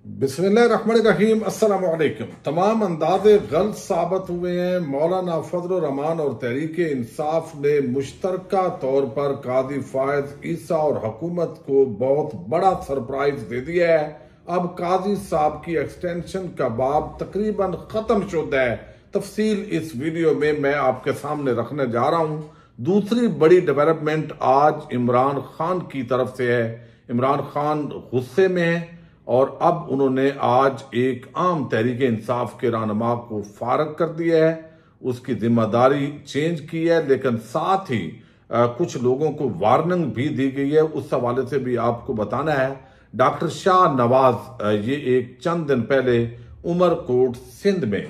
बिस्मिल्लाहिर्रहमानिर्रहीम। अस्सलाम वालेकुम। तमाम अंदाजे गलत साबित हुए हैं। मौलाना फजल रहमान और तहरीक इंसाफ ने मुश्तरका तौर पर काजी फायज ईसा और हुकूमत को बहुत बड़ा सरप्राइज दे दिया है। अब काजी साहब की एक्सटेंशन का बाब तकरीबन खत्म शुदा है। तफसील इस वीडियो में मैं आपके सामने रखने जा रहा हूं। दूसरी बड़ी डेवलपमेंट आज इमरान खान की तरफ से है। इमरान खान गुस्से में है और अब उन्होंने आज एक आम तहरीक इंसाफ के रहनुमा को फारग कर दिया है, उसकी जिम्मेदारी चेंज की है, लेकिन साथ ही कुछ लोगों को वार्निंग भी दी गई है। उस हवाले से भी आपको बताना है। डॉक्टर शाह नवाज ये एक चंद दिन पहले उमरकोट सिंध में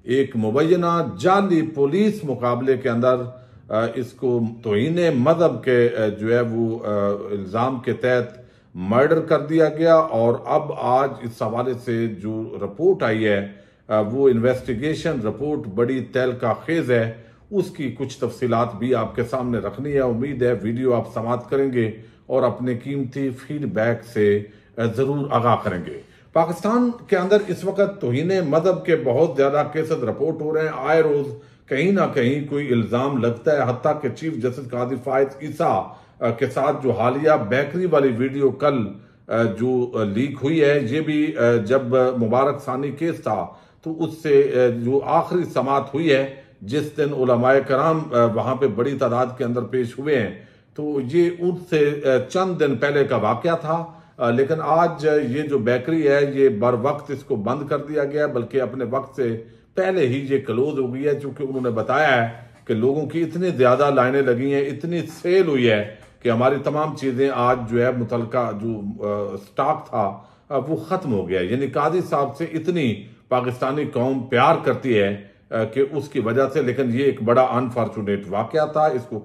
एक मुबैना जाली पुलिस मुकाबले के अंदर इसको तौहीन मजहब के जो है वो इल्जाम के तहत मर्डर कर दिया गया। और अब आज इस हवाले से जो रिपोर्ट आई है वो इन्वेस्टिगेशन रिपोर्ट बड़ी तहलका खेज है। उसकी कुछ तफसीलात भी आपके सामने रखनी है। उम्मीद है वीडियो आप समाप्त करेंगे और अपने कीमती फीडबैक से जरूर आगाह करेंगे। पाकिस्तान के अंदर इस वक्त तौहीन मजहब के बहुत ज्यादा केसेस रिपोर्ट हो रहे हैं। आए रोज कहीं ना कहीं कोई इल्जाम लगता है। हत्ता के चीफ जस्टिस काजी फायज ईसा के साथ जो हालिया बेकरी वाली वीडियो कल जो लीक हुई है, ये भी जब मुबारक सानी केस था तो उससे जो आखिरी समाअत हुई है जिस दिन उलमाए कराम वहां पे बड़ी तादाद के अंदर पेश हुए हैं, तो ये उससे चंद दिन पहले का वाकया था। लेकिन आज ये जो बेकरी है ये बर वक्त इसको बंद कर दिया गया, बल्कि अपने वक्त से पहले ही ये क्लोज हो गई है। चूंकि उन्होंने बताया है कि लोगों की इतनी ज्यादा लाइनें लगी हैं, इतनी सेल हुई है कि हमारी तमाम चीजें आज जो है मुतलका जो स्टॉक था वो खत्म हो गया। यानी काजी साहब से इतनी पाकिस्तानी कौम प्यार करती है कि उसकी वजह से। लेकिन ये एक बड़ा अनफॉर्चुनेट वाकया था, इसको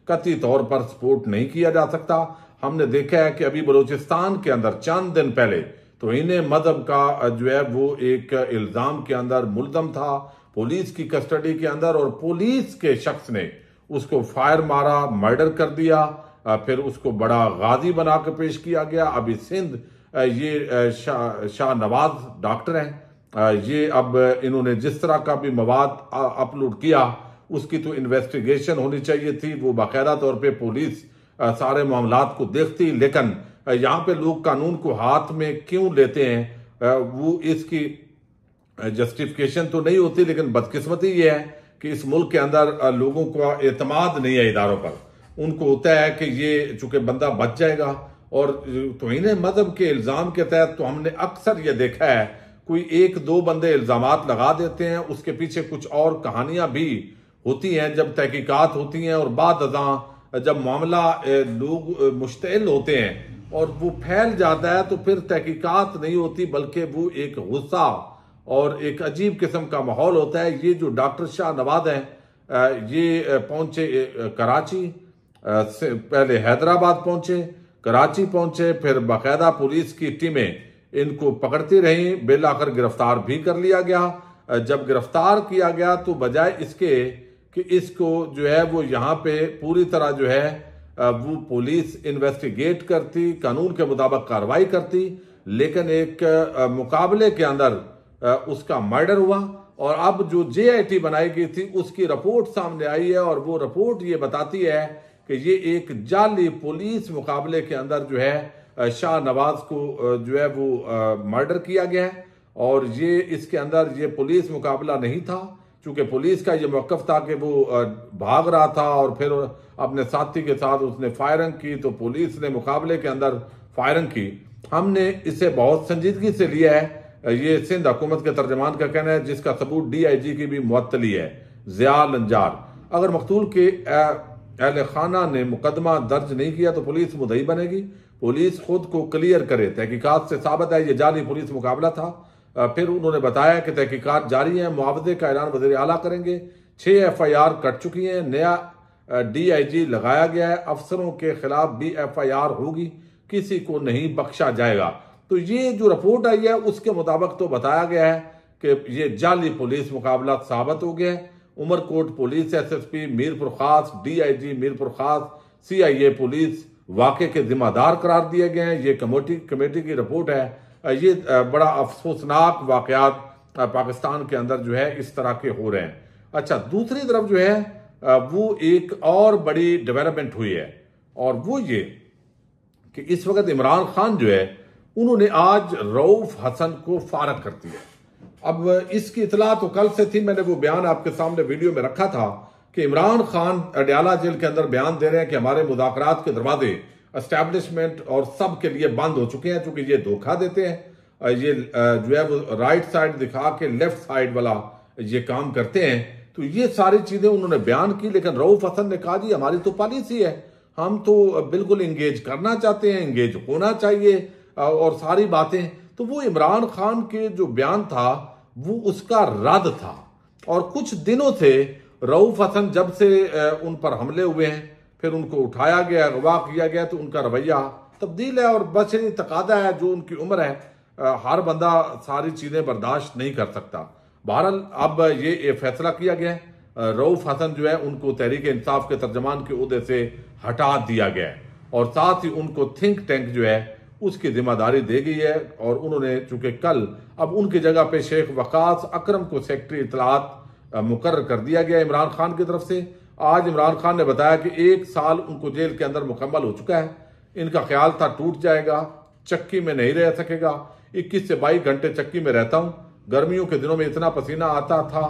कतई तौर पर सपोर्ट नहीं किया जा सकता। हमने देखा है कि अभी बलूचिस्तान के अंदर चंद दिन पहले तौहीन मजहब का जो है वो एक इल्जाम के अंदर मुल्जम था पुलिस की कस्टडी के अंदर, और पुलिस के शख्स ने उसको फायर मारा, मर्डर कर दिया, फिर उसको बड़ा गाजी बना के पेश किया गया। अभी सिंध ये शाह नवाज डॉक्टर हैं, ये अब इन्होंने जिस तरह का भी मवाद अपलोड किया उसकी तो इन्वेस्टिगेशन होनी चाहिए थी। वो बाकायदा तौर पे पुलिस सारे मामलात को देखती, लेकिन यहाँ पे लोग कानून को हाथ में क्यों लेते हैं वो इसकी जस्टिफिकेशन तो नहीं होती। लेकिन बदकिस्मती ये है कि इस मुल्क के अंदर लोगों का एतमाद नहीं है इदारों पर। उनको होता है कि ये चूंकि बंदा बच जाएगा। और तौहीन मजहब के इल्जाम के तहत तो हमने अक्सर ये देखा है कोई एक दो बंदे इल्जामात लगा देते हैं, उसके पीछे कुछ और कहानियां भी होती हैं जब तहकीकात होती हैं, और बाद अज़ां जब मामला लोग मुश्तइल होते हैं और वो फैल जाता है तो फिर तहकीकात नहीं होती, बल्कि वो एक गुस्सा और एक अजीब किस्म का माहौल होता है। ये जो डॉक्टर शाह नवाज हैं ये पहुंचे कराची से पहले हैदराबाद पहुंचे, कराची पहुंचे, फिर बाकायदा पुलिस की टीमें इनको पकड़ती रही, बिल आखिर गिरफ्तार भी कर लिया गया। जब गिरफ्तार किया गया तो बजाय इसके कि इसको जो है वो यहाँ पे पूरी तरह जो है वो पुलिस इन्वेस्टिगेट करती, कानून के मुताबिक कार्रवाई करती, लेकिन एक मुकाबले के अंदर उसका मर्डर हुआ। और अब जो JIT बनाई गई थी उसकी रिपोर्ट सामने आई है, और वो रिपोर्ट ये बताती है कि ये एक जाली पुलिस मुकाबले के अंदर जो है शाह नवाज को जो है वो मर्डर किया गया है। और ये इसके अंदर ये पुलिस मुकाबला नहीं था, चूंकि पुलिस का ये मौकफ था कि वो भाग रहा था और फिर अपने साथी के साथ उसने फायरिंग की, तो पुलिस ने मुकाबले के अंदर फायरिंग की। हमने इसे बहुत संजीदगी से लिया है। ये सिंध हुकूमत के तर्जमान का कहना है, जिसका सबूत DIG की भी मुअत्तली है, ज़िया लंजार। अगर मकतूल के अहले खाना ने मुकदमा दर्ज नहीं किया तो पुलिस मुद्दई बनेगी। पुलिस खुद को क्लियर करे, तहकीकात से साबित है ये जाली पुलिस मुकाबला था। फिर उन्होंने बताया कि तहकीकात जारी है, मुआवजे का ऐलान वज़ीर आला करेंगे। 6 FIR कट चुकी हैं, नया DIG लगाया गया है, अफसरों के खिलाफ भी FIR होगी, किसी को नहीं बख्शा जाएगा। तो ये जो रिपोर्ट आई है उसके मुताबिक तो बताया गया है कि ये जाली पुलिस मुकाबला साबित हो गया है। उमरकोट पुलिस SSP मीरपुर खास, DIG मीरपुर खास, CIA पुलिस वाक़े के जिम्मेदार करार दिए गए हैं। ये कमेटी की रिपोर्ट है ये बड़ा अफसोसनाक वाकयात पाकिस्तान के अंदर जो है इस तरह के हो रहे हैं। अच्छा, दूसरी तरफ जो है वो एक और बड़ी डेवलपमेंट हुई है, और वो ये कि इस वक्त इमरान खान जो है उन्होंने आज रऊफ हसन को फारग कर दिया। अब इसकी इतला तो कल से थी, मैंने वो बयान आपके सामने वीडियो में रखा था कि इमरान खान अडयाला जेल के अंदर बयान दे रहे हैं कि हमारे मुज़ाकरात के दरवाजे एस्टैब्लिशमेंट और सब के लिए बंद हो चुके हैं, चूंकि ये धोखा देते हैं, ये जो है वो राइट साइड दिखा के लेफ्ट साइड वाला ये काम करते हैं। तो ये सारी चीजें उन्होंने बयान की, लेकिन रऊफ हसन ने कहा जी हमारी तो पॉलिसी है, हम तो बिल्कुल इंगेज करना चाहते हैं, इंगेज होना चाहिए और सारी बातें। तो वो इमरान खान के जो बयान था वो उसका रद्द था। और कुछ दिनों से रऊफ हसन जब से उन पर हमले हुए हैं, फिर उनको उठाया गया, अगवा किया गया, तो उनका रवैया तब्दील है और बशरी तकादा है, जो उनकी उम्र है, हर बंदा सारी चीजें बर्दाश्त नहीं कर सकता। बहरहाल अब ये फैसला किया गया है, रऊफ हसन जो है उनको तहरीक इंसाफ के तर्जमान के ओहदे से हटा दिया गया है और साथ ही उनको थिंक टैंक जो है उसकी जिम्मेदारी दे गई है। और उन्होंने चूंकि कल अब उनकी जगह पे शेख वकास अकरम को सेक्रेटरी इतलात मुकर्रर कर दिया गया इमरान खान की तरफ से। आज इमरान खान ने बताया कि 1 साल उनको जेल के अंदर मुकम्मल हो चुका है। इनका ख्याल था टूट जाएगा, चक्की में नहीं रह सकेगा। 21 से 22 घंटे चक्की में रहता हूं। गर्मियों के दिनों में इतना पसीना आता था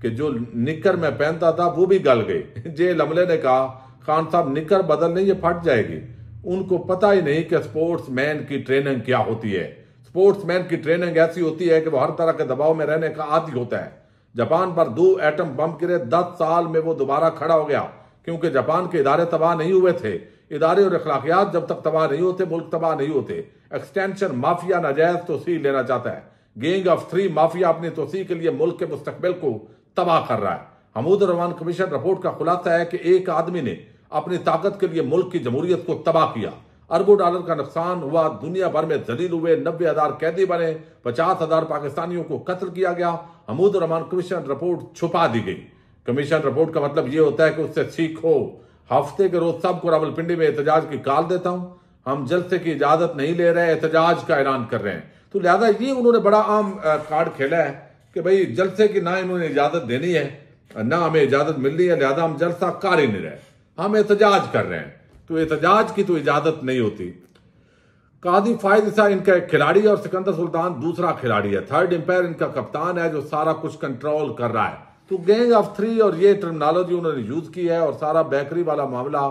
कि जो निकर में पहनता था वो भी गल गई। जेल अमले ने कहा खान साहब निकर बदल नहीं, ये फट जाएगी। उनको पता ही नहीं कि स्पोर्ट्समैन की ट्रेनिंग क्या होती है। स्पोर्ट्समैन की ट्रेनिंग ऐसी होती है कि वो हर तरह के दबाव में रहने का आदी होता है। जापान पर 2 एटम बम गिरे, 10 साल में वो दोबारा खड़ा हो गया, क्योंकि जापान के इदारे तबाह नहीं हुए थे। इदारे और अखलाकियात जब तक तबाह नहीं होते मुल्क तबाह नहीं होते। एक्सटेंशन माफिया नाजायज तोसी लेना चाहता है। गैंग ऑफ 3 माफिया अपनी तोसी के लिए मुल्क के मुस्तकबिल को तबाह कर रहा है। हमूद रहमान कमीशन रिपोर्ट का खुलासा है कि एक आदमी ने अपनी ताकत के लिए मुल्क की जमहूरियत को तबाह किया। अरबों डॉलर का नुकसान हुआ, दुनिया भर में जलील हुए, 90,000 कैदी बने, 50,000 पाकिस्तानियों को कत्ल किया गया। हमूद रहमान कमीशन रिपोर्ट छुपा दी गई। कमीशन रिपोर्ट का मतलब यह होता है कि उससे सीखो। हफ्ते के रोज सबको रावलपिंडी में एहतजाज की कॉल देता हूं। हम जलसे की इजाजत नहीं ले रहे, एहतजाज का ऐलान कर रहे हैं। तो लिहाजा ये उन्होंने बड़ा आम कार्ड खेला है कि भाई जलसे की ना इन्होंने इजाजत देनी है, ना हमें इजाजत मिल रही है, लिहाजा हम जलसा कर ही नहीं रहे, हम एहतजाज कर रहे हैं। तो एहतजाज की तो इजाजत नहीं होती। कादी फायद ईसा इनका एक खिलाड़ी है और सिकंदर सुल्तान दूसरा खिलाड़ी है। थर्ड एम्पायर इनका कप्तान है जो सारा कुछ कंट्रोल कर रहा है। तो गैंग ऑफ 3 और ये टर्मिनोलॉजी उन्होंने यूज की है और सारा बेकरी वाला मामला,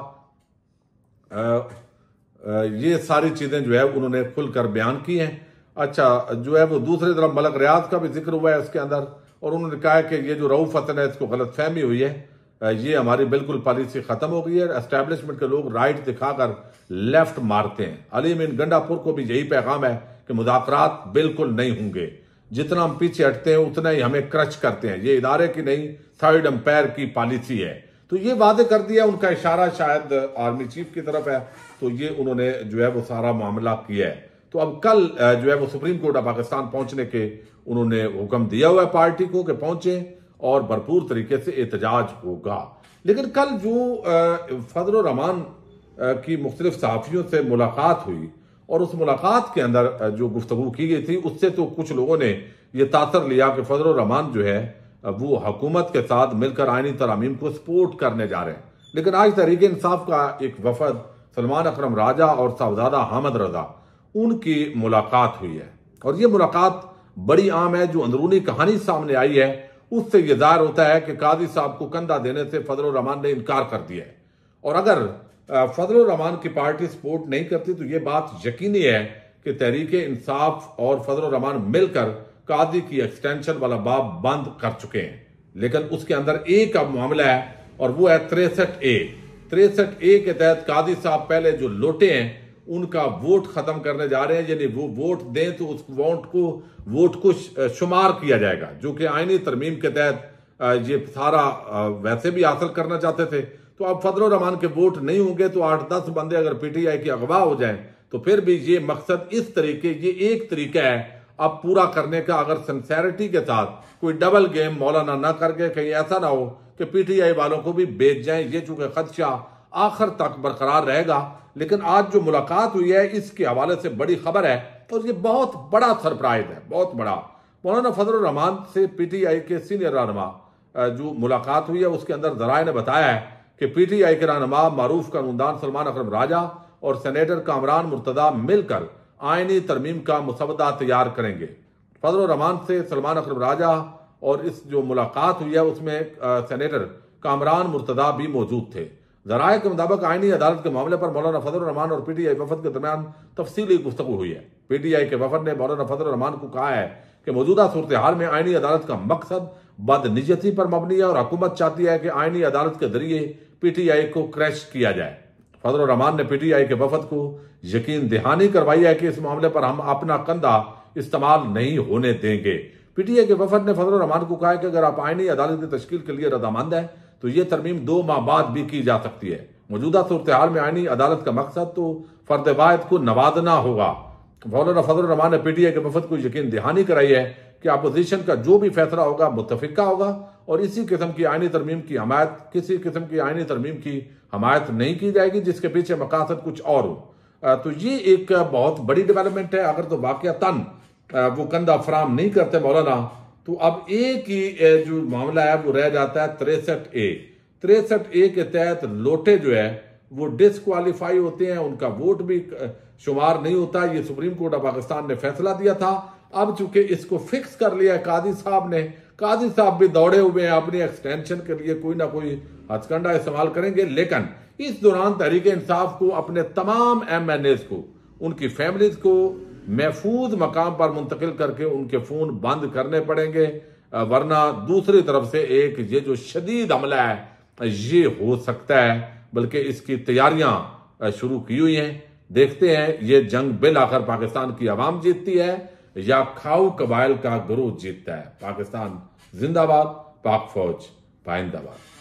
ये सारी चीजें जो है उन्होंने खुलकर बयान की हैं। अच्छा, जो है वो दूसरी तरफ मलक रियाज का भी जिक्र हुआ है उसके अंदर, और उन्होंने कहा है कि ये जो रऊफ हसन है इसको गलतफहमी हुई है, ये हमारी बिल्कुल पॉलिसी खत्म हो गई है। एस्टैब्लिशमेंट के लोग राइट दिखाकर लेफ्ट मारते हैं। अली मीन गंडापुर को भी यही पैगाम है कि मुज़ाकरात बिल्कुल नहीं होंगे, जितना हम पीछे हटते हैं उतना ही हमें क्रच करते हैं। ये इदारे की नहीं, थर्ड एम्पायर की पॉलिसी है। तो ये वादे कर दिया, उनका इशारा शायद आर्मी चीफ की तरफ है। तो ये उन्होंने जो है वो सारा मामला किया है। तो अब कल जो है वो सुप्रीम कोर्ट ऑफ पाकिस्तान पहुंचने के उन्होंने हुक्म दिया हुआ है पार्टी को कि पहुंचे और भरपूर तरीके से एहतजाज होगा। लेकिन कल जो फजल रहमान की मुख्तलिफ सहाफियों से मुलाकात हुई और उस मुलाकात के अंदर जो गुफ्तगू की गई थी, उससे तो कुछ लोगों ने यह तासर लिया कि फजल रहमान जो है वो हुकूमत के साथ मिलकर आईनी तरामीम को सपोर्ट करने जा रहे हैं। लेकिन आज तहरीक इंसाफ का एक वफद सलमान अकरम राजा और साहबजादा हामिद रजा, उनकी मुलाकात हुई है और ये मुलाकात बड़ी आम है। जो अंदरूनी कहानी सामने आई है उससे यह जाहिर होता है कि कादी साहब को कंधा देने से फजल रहमान ने इनकार कर दिया है। और अगर फजल रहमान की पार्टी सपोर्ट नहीं करती तो यह बात यकीनी है कि तहरीक इंसाफ और फजल रहमान मिलकर कादी की एक्सटेंशन वाला बाब बंद कर चुके हैं। लेकिन उसके अंदर एक अब मामला है और वो है 63A। 63A के तहत कादी साहब पहले जो लोटे हैं उनका वोट खत्म करने जा रहे हैं, यानी वो वोट दें तो उस वोट को शुमार किया जाएगा, जो कि आईनी तरमीम के तहत ये सारा वैसे भी हासिल करना चाहते थे। तो अब फजल रहमान के वोट नहीं होंगे तो 8-10 बंदे अगर पीटीआई की अगवा हो जाएं तो फिर भी ये मकसद इस तरीके, ये एक तरीका है अब पूरा करने का। अगर सिंसेरिटी के साथ कोई डबल गेम मौलाना ना करके कहीं ऐसा ना हो कि पीटीआई वालों को भी बेच जाएं, ये चूंकि खदशा आखिर तक बरकरार रहेगा। लेकिन आज जो मुलाकात हुई है इसके हवाले से बड़ी खबर है और ये बहुत बड़ा सरप्राइज है, बहुत बड़ा। मौलाना फजलुर रहमान से पीटीआई के सीनियर रहनुमा जो मुलाकात हुई है उसके अंदर जराए ने बताया है कि पीटीआई के रहनुमा मारूफ कानूनदान सलमान अकरम राजा और सेनेटर कामरान मुर्तदा मिलकर आईनी तरमीम का मुसवदा तैयार करेंगे। फजलुर रहमान से सलमान अकरम राजा और इस जो मुलाकात हुई है उसमें सेनेटर कामरान मुर्तदा भी मौजूद थे। जराये के मुताबिक आईनी अदालत के मामले पर मौलाना फजलुर रहमान और पीटीआई वफद के दरमियान तफसीली गुफ्तगू हुई है। पीटीआई के वफद ने मौलाना फजलुर रहमान को कहा है कि मौजूदा सूरत हाल में आईनी अदालत का मकसद बदनियती पर मबनी है और हुकूमत चाहती है कि आईनी अदालत के जरिए पीटीआई को क्रैश किया जाए। फजलुर रहमान ने पीटीआई के वफद को यकीन दहानी करवाई है कि इस मामले पर हम अपना कंधा इस्तेमाल नहीं होने देंगे। पीटीआई के वफद ने फजलुर रहमान को कहा है कि अगर आप आईनी अदालत की तश्कील के लिए रजामंद है तो यह तरमीम 2 माह बाद भी की जा सकती है। मौजूदा सूरत हाल में आईनी अदालत का मकसद तो फर्द वाहिद को नवाजना होगा। मौलाना फजलुर रहमान ने पीटीआई के वफद को यकीन दहानी कराई है कि अपोजिशन का जो भी फैसला होगा मुत्तफिका होगा और इसी किस्म की आईनी तरमीम की हमायत किसी किस्म की आईनी तरमीम की हमायत नहीं की जाएगी जिसके पीछे मकासद कुछ और हो। तो ये एक बहुत बड़ी डेवलपमेंट है। अगर तो वाकयातन वो कंधा फराम नहीं करते मौलाना तो अब एक ही जो मामला है वो रह जाता है 63A के तहत लोटे जो है वो डिस्क्वालीफाई होते हैं, उनका वोट भी शुमार नहीं होता। ये सुप्रीम कोर्ट ऑफ पाकिस्तान ने फैसला दिया था। अब चूंकि इसको फिक्स कर लिया है कादी साहब ने, कादी साहब भी दौड़े हुए हैं अपनी एक्सटेंशन के लिए कोई ना कोई हथकंडा इस्तेमाल करेंगे। लेकिन इस दौरान तहरीक इंसाफ को अपने तमाम MNAs को उनकी फैमिलीज को महफूज मकाम पर मुंतकिल करके उनके फोन बंद करने पड़ेंगे, वरना दूसरी तरफ से एक ये जो शदीद हमला है ये हो सकता है, बल्कि इसकी तैयारियां शुरू की हुई हैं। देखते हैं ये जंग बिल आखिर पाकिस्तान की आवाम जीतती है या खाऊ कबाइल का ग्रोह जीतता है। पाकिस्तान जिंदाबाद, पाक फौज पाइंदाबाद।